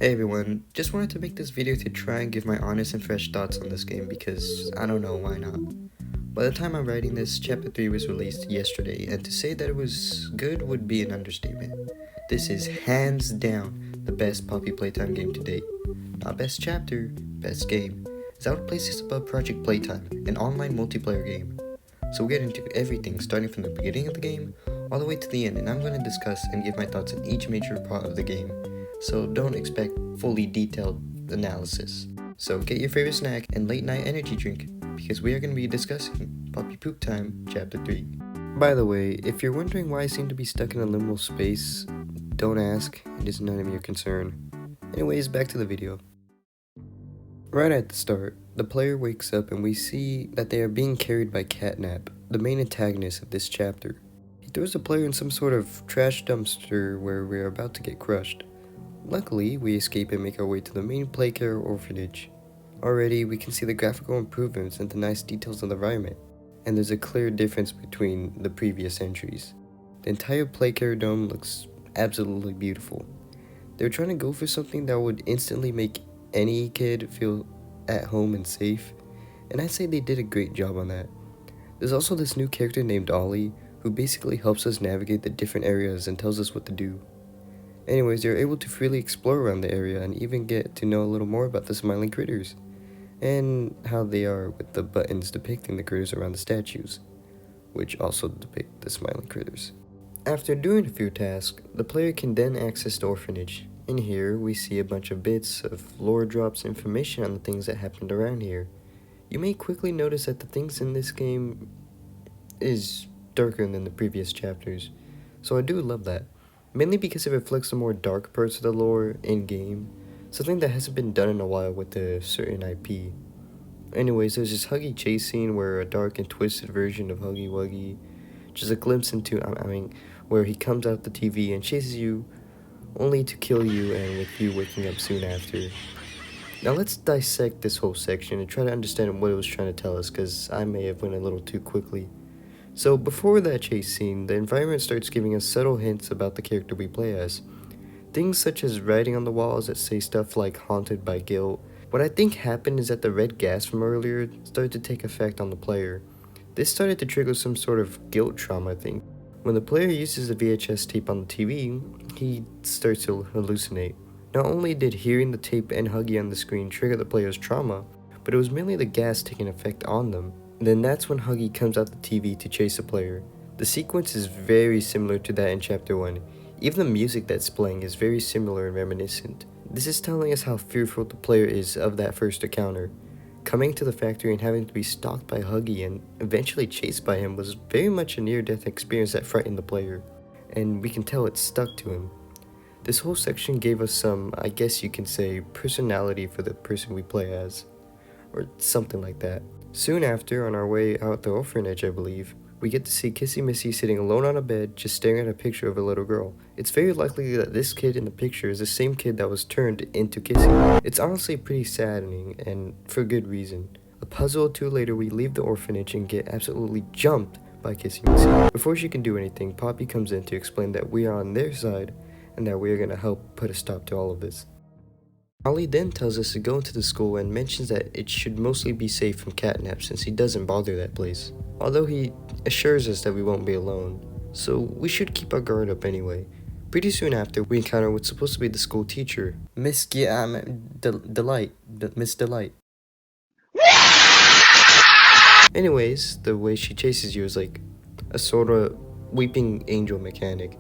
Hey everyone, just wanted to make this video to try and give my honest and fresh thoughts on this game because I don't know, why not. By the time I'm writing this, Chapter 3 was released yesterday, and to say that it was good would be an understatement. This is hands down the best Poppy Playtime game to date. Not best chapter, best game. It's outplaces above Project Playtime, an online multiplayer game. So we'll get into everything starting from the beginning of the game all the way to the end, and I'm going to discuss and give my thoughts on each major part of the game. So don't expect fully detailed analysis. So get your favorite snack and late night energy drink, because we are going to be discussing Poppy Poop Time Chapter 3. By the way, if you're wondering why I seem to be stuck in a liminal space, don't ask, it is none of your concern. Anyways, back to the video. Right at the start, the player wakes up and we see that they are being carried by Catnap, the main antagonist of this chapter. He throws the player in some sort of trash dumpster where we are about to get crushed. Luckily, we escape and make our way to the main Playcare orphanage. Already, we can see the graphical improvements and the nice details of the environment, and there's a clear difference between the previous entries. The entire Playcare dome looks absolutely beautiful. They were trying to go for something that would instantly make any kid feel at home and safe, and I'd say they did a great job on that. There's also this new character named Ollie, who basically helps us navigate the different areas and tells us what to do. Anyways, they're able to freely explore around the area and even get to know a little more about the smiling critters, and how they are with the buttons depicting the critters around the statues, which also depict the smiling critters. After doing a few tasks, the player can then access the orphanage. In here, we see a bunch of bits of lore drops information on the things that happened around here. You may quickly notice that the things in this game is darker than the previous chapters, so I do love that. Mainly because it reflects the more dark parts of the lore in-game, something that hasn't been done in a while with a certain IP. Anyways, there's this Huggy chase scene where a dark and twisted version of Huggy Wuggy, just a glimpse into, where he comes out the TV and chases you, only to kill you and with you waking up soon after. Now let's dissect this whole section and try to understand what it was trying to tell us, because I may have went a little too quickly. So before that chase scene, the environment starts giving us subtle hints about the character we play as. Things such as writing on the walls that say stuff like haunted by guilt. What I think happened is that the red gas from earlier started to take effect on the player. This started to trigger some sort of guilt trauma, I think. When the player uses the VHS tape on the TV, he starts to hallucinate. Not only did hearing the tape and Huggy on the screen trigger the player's trauma, but it was mainly the gas taking effect on them. Then that's when Huggy comes out the TV to chase the player. The sequence is very similar to that in Chapter 1. Even the music that's playing is very similar and reminiscent. This is telling us how fearful the player is of that first encounter. Coming to the factory and having to be stalked by Huggy and eventually chased by him was very much a near-death experience that frightened the player, and we can tell it stuck to him. This whole section gave us some, I guess you can say, personality for the person we play as, or something like that. Soon after, on our way out the orphanage, I believe, we get to see Kissy Missy sitting alone on a bed, just staring at a picture of a little girl. It's very likely that this kid in the picture is the same kid that was turned into Kissy. It's honestly pretty saddening, and for good reason. A puzzle or two later, we leave the orphanage and get absolutely jumped by Kissy Missy. Before she can do anything, Poppy comes in to explain that we are on their side, and that we are going to help put a stop to all of this. Ollie then tells us to go into the school and mentions that it should mostly be safe from Catnap since he doesn't bother that place, although he assures us that we won't be alone, so we should keep our guard up anyway. Pretty soon after, we encounter what's supposed to be the school teacher, Miss Delight. Anyways, the way she chases you is like a sort of weeping angel mechanic,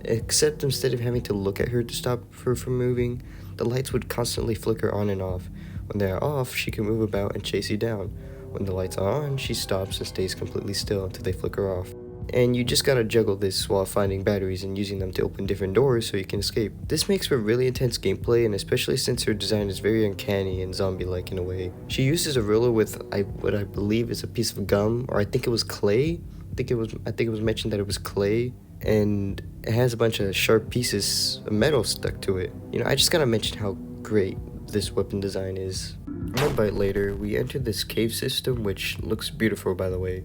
except instead of having to look at her to stop her from moving, the lights would constantly flicker on and off. When they are off, she can move about and chase you down. When the lights are on, she stops and stays completely still until they flicker off. And you just gotta juggle this while finding batteries and using them to open different doors so you can escape. This makes for really intense gameplay, and especially since her design is very uncanny and zombie-like in a way. She uses a ruler with what I believe is a piece of gum, or I think it was clay. I think it was mentioned that it was clay, and it has a bunch of sharp pieces of metal stuck to it. I just gotta mention how great this weapon design is. A bit later, we enter this cave system, which looks beautiful by the way.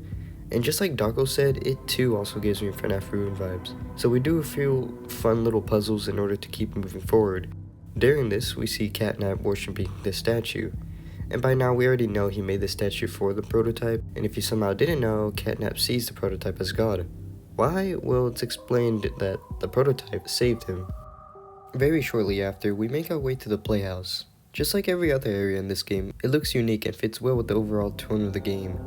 And just like Darko said, it too also gives me FNAF Ruin vibes. So we do a few fun little puzzles in order to keep moving forward. During this, we see Catnap worshipping the statue, and by now we already know he made the statue for the prototype, and if you somehow didn't know, Catnap sees the prototype as God. Why? Well, it's explained that the prototype saved him. Very shortly after, we make our way to the playhouse. Just like every other area in this game, it looks unique and fits well with the overall tone of the game.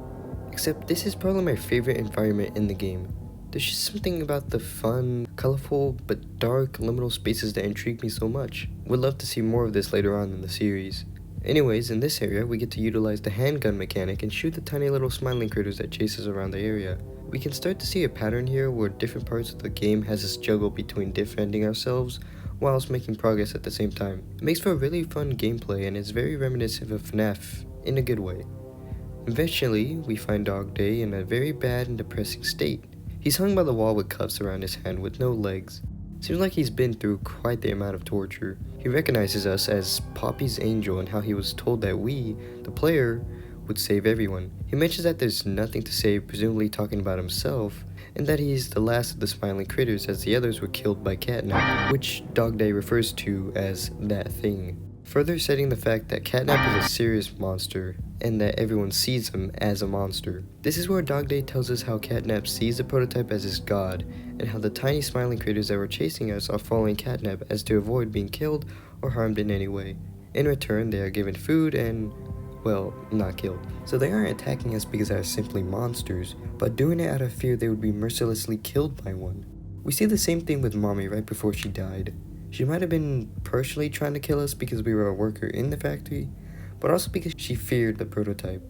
Except this is probably my favorite environment in the game. There's just something about the fun, colorful, but dark liminal spaces that intrigue me so much. Would love to see more of this later on in the series. Anyways, in this area, we get to utilize the handgun mechanic and shoot the tiny little smiling critters that chase us around the area. We can start to see a pattern here where different parts of the game has us juggle between defending ourselves whilst making progress at the same time. It makes for a really fun gameplay and is very reminiscent of FNAF in a good way. Eventually, we find Dog Day in a very bad and depressing state. He's hung by the wall with cuffs around his hand with no legs. Seems like he's been through quite the amount of torture. He recognizes us as Poppy's angel and how he was told that we, the player, would save everyone. He mentions that there's nothing to save, presumably talking about himself, and that he's the last of the smiling critters as the others were killed by Catnap, which Dog Day refers to as that thing. Further setting the fact that Catnap is a serious monster, and that everyone sees him as a monster. This is where Dog Day tells us how Catnap sees the prototype as his god, and how the tiny smiling critters that were chasing us are following Catnap as to avoid being killed or harmed in any way. In return, they are given food and, well, not killed. So they aren't attacking us because they are simply monsters, but doing it out of fear they would be mercilessly killed by one. We see the same thing with Mommy right before she died. She might have been partially trying to kill us because we were a worker in the factory, but also because she feared the prototype.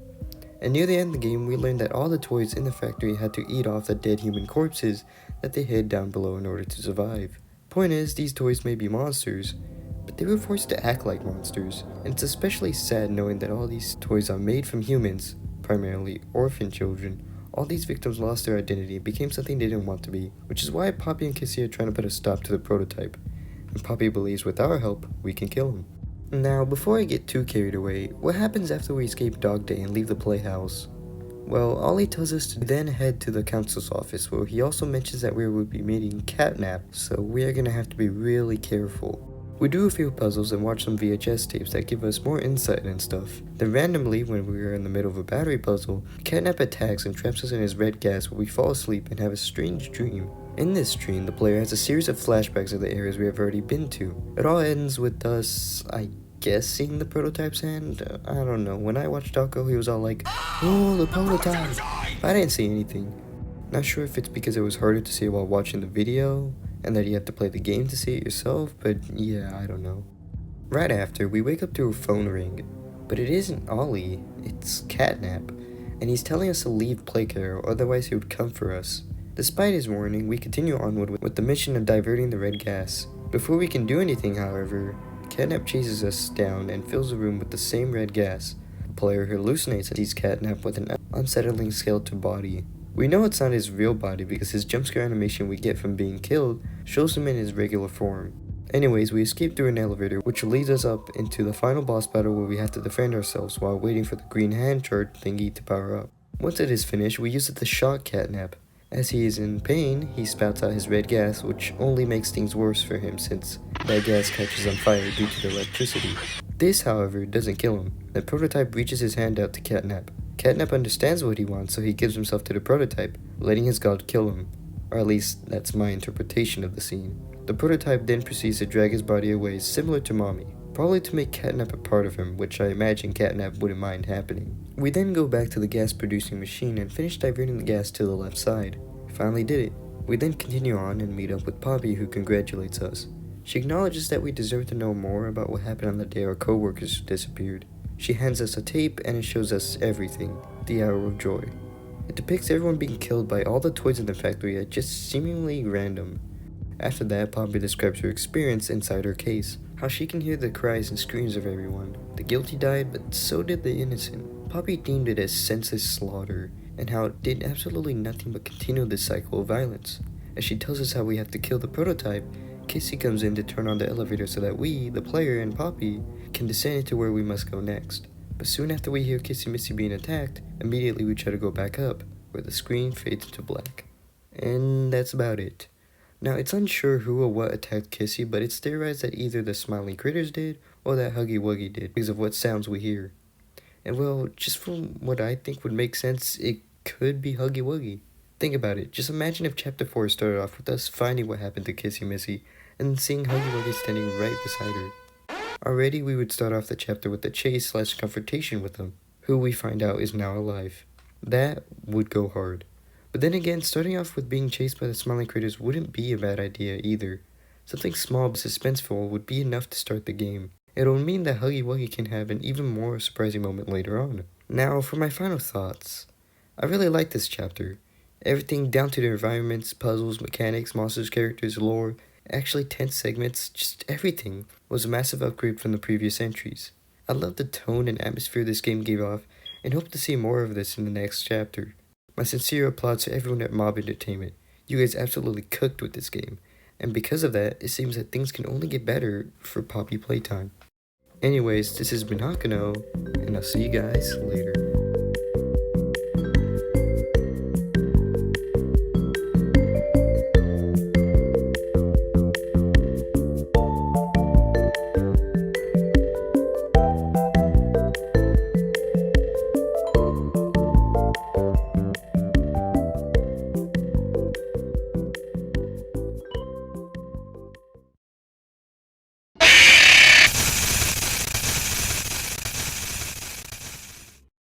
And near the end of the game, we learned that all the toys in the factory had to eat off the dead human corpses that they hid down below in order to survive. Point is, these toys may be monsters, but they were forced to act like monsters, and it's especially sad knowing that all these toys are made from humans, primarily orphan children. All these victims lost their identity and became something they didn't want to be, which is why Poppy and Kissy are trying to put a stop to the prototype. And Poppy believes with our help, we can kill him. Now, before I get too carried away, what happens after we escape Dog Day and leave the playhouse? Well, Ollie tells us to then head to the council's office, where he also mentions that we will be meeting Catnap, so we are gonna have to be really careful. We do a few puzzles and watch some VHS tapes that give us more insight and stuff. Then randomly, when we are in the middle of a battery puzzle, Catnap attacks and traps us in his red gas where we fall asleep and have a strange dream. In this dream, the player has a series of flashbacks of the areas we have already been to. It all ends with us, I guess, seeing the prototype's hand. I don't know. When I watched Dawko, he was all like, "Oh, the prototype!" I didn't see anything. Not sure if it's because it was harder to see while watching the video, and that you have to play the game to see it yourself, but yeah, I don't know. Right after, we wake up to a phone ring, but it isn't Ollie, it's Catnap, and he's telling us to leave Playcare, otherwise he would come for us. Despite his warning, we continue onward with the mission of diverting the red gas. Before we can do anything, however, Catnap chases us down and fills the room with the same red gas. The player hallucinates and sees Catnap with an unsettling skeletal body. We know it's not his real body because his jumpscare animation we get from being killed shows him in his regular form. Anyways, we escape through an elevator which leads us up into the final boss battle where we have to defend ourselves while waiting for the green hand chart thingy to power up. Once it is finished, we use it to shock Catnap. As he is in pain, he spouts out his red gas, which only makes things worse for him since that gas catches on fire due to the electricity. This, however, doesn't kill him. The prototype reaches his hand out to Catnap. Catnap understands what he wants, so he gives himself to the prototype, letting his god kill him. Or at least, that's my interpretation of the scene. The prototype then proceeds to drag his body away, similar to Mommy, probably to make Catnap a part of him, which I imagine Catnap wouldn't mind happening. We then go back to the gas producing machine and finish diverting the gas to the left side. We finally did it. We then continue on and meet up with Poppy, who congratulates us. She acknowledges that we deserve to know more about what happened on the day our co-workers disappeared. She hands us a tape and it shows us everything, the hour of joy. It depicts everyone being killed by all the toys in the factory at just seemingly random. After that, Poppy describes her experience inside her case, how she can hear the cries and screams of everyone. The guilty died, but so did the innocent. Poppy deemed it as senseless slaughter, and how it did absolutely nothing but continue this cycle of violence. As she tells us how we have to kill the prototype, Kissy comes in to turn on the elevator so that we, the player and Poppy, can descend into where we must go next. But soon after we hear Kissy Missy being attacked, immediately we try to go back up, where the screen fades to black. And that's about it. Now, it's unsure who or what attacked Kissy, but it's theorized that either the smiling critters did or that Huggy Wuggy did because of what sounds we hear. And well, just from what I think would make sense, it could be Huggy Wuggy. Think about it. Just imagine if Chapter 4 started off with us finding what happened to Kissy Missy and seeing Huggy Wuggy standing right beside her. Already, we would start off the chapter with a chase/confrontation with him, who we find out is now alive. That would go hard. But then again, starting off with being chased by the smiling critters wouldn't be a bad idea either. Something small but suspenseful would be enough to start the game. It'll mean that Huggy Wuggy can have an even more surprising moment later on. Now, for my final thoughts. I really like this chapter. Everything down to the environments, puzzles, mechanics, monsters, characters, lore, actually tense segments, just everything was a massive upgrade from the previous entries. I love the tone and atmosphere this game gave off and hope to see more of this in the next chapter. My sincere applause to everyone at Mob Entertainment. You guys absolutely cooked with this game, and because of that, it seems that things can only get better for Poppy Playtime. Anyways, this has been Hakano, and I'll see you guys later.